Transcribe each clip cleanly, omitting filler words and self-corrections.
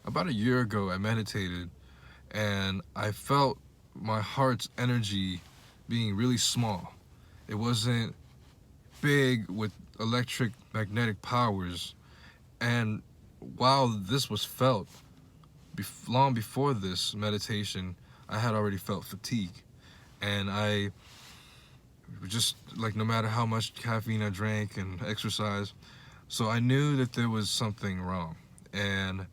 about a year ago, I meditated and I felt my heart's energy being really small. It wasn't big with electric magnetic powers. And while this was felt, long before this meditation, I had already felt fatigue. And I just, like, no matter how much caffeine I drank and exercise, so I knew that there was something wrong. And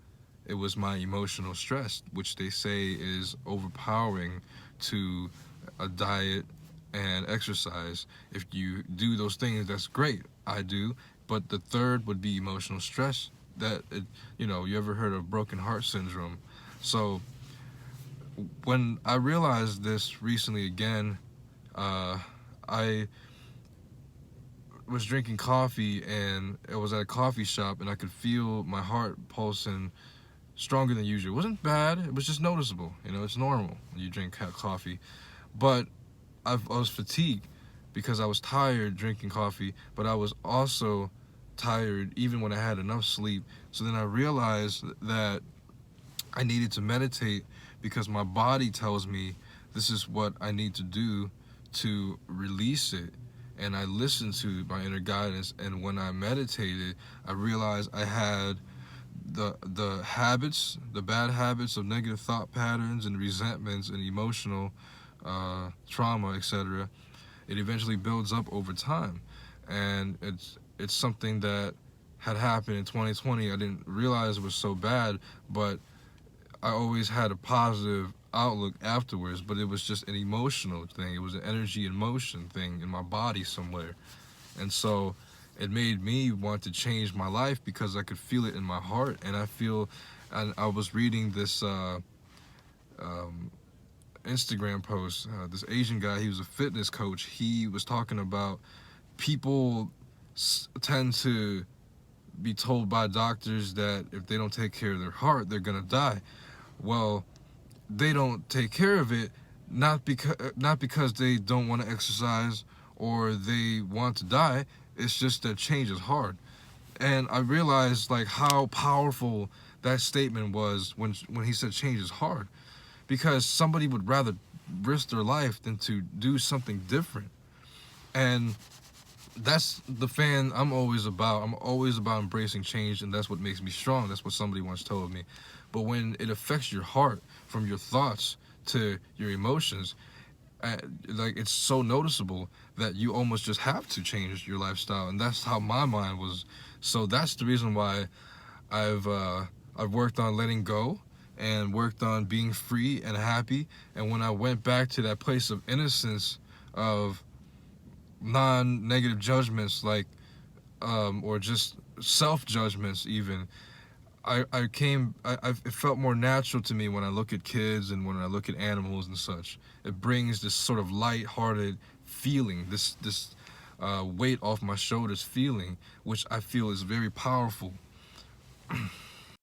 it was my emotional stress, which they say is overpowering to a diet and exercise. If you do those things, that's great. I do. But the third would be emotional stress. You ever heard of broken heart syndrome? So when I realized this recently again, uh, I was drinking coffee and it was at a coffee shop and I could feel my heart pulsing stronger than usual. It wasn't bad. It was just noticeable. It's normal when you drink coffee. But I was fatigued because I was tired drinking coffee, but I was also tired even when I had enough sleep. So then I realized that I needed to meditate because my body tells me this is what I need to do to release it. And I listened to my inner guidance. And when I meditated, I realized I had the habits, the bad habits of negative thought patterns and resentments and emotional trauma, etc. It eventually builds up over time, and it's something that had happened in 2020. I didn't realize it was so bad, but I always had a positive outlook afterwards. But it was just an emotional thing. It was an energy and motion thing in my body somewhere, and so it made me want to change my life because I could feel it in my heart. And I was reading this um, Instagram post. This Asian guy, he was a fitness coach. He was talking about people tend to be told by doctors that if they don't take care of their heart, they're gonna die. Well, they don't take care of it, not because they don't want to exercise or they want to die. It's just that change is hard. And I realized like how powerful that statement was when he said change is hard, because somebody would rather risk their life than to do something different. And that's the fan I'm always about. I'm always about embracing change, and that's what makes me strong. That's what somebody once told me. But when it affects your heart, from your thoughts to your emotions, like, it's so noticeable that you almost just have to change your lifestyle. And that's how my mind was. So that's the reason why I've uh, I've worked on letting go and worked on being free and happy. And when I went back to that place of innocence, of non-negative judgments, like or just self-judgments even, it felt more natural to me when I look at kids and when I look at animals and such. It brings this sort of light-hearted feeling, this weight off my shoulders feeling, which I feel is very powerful.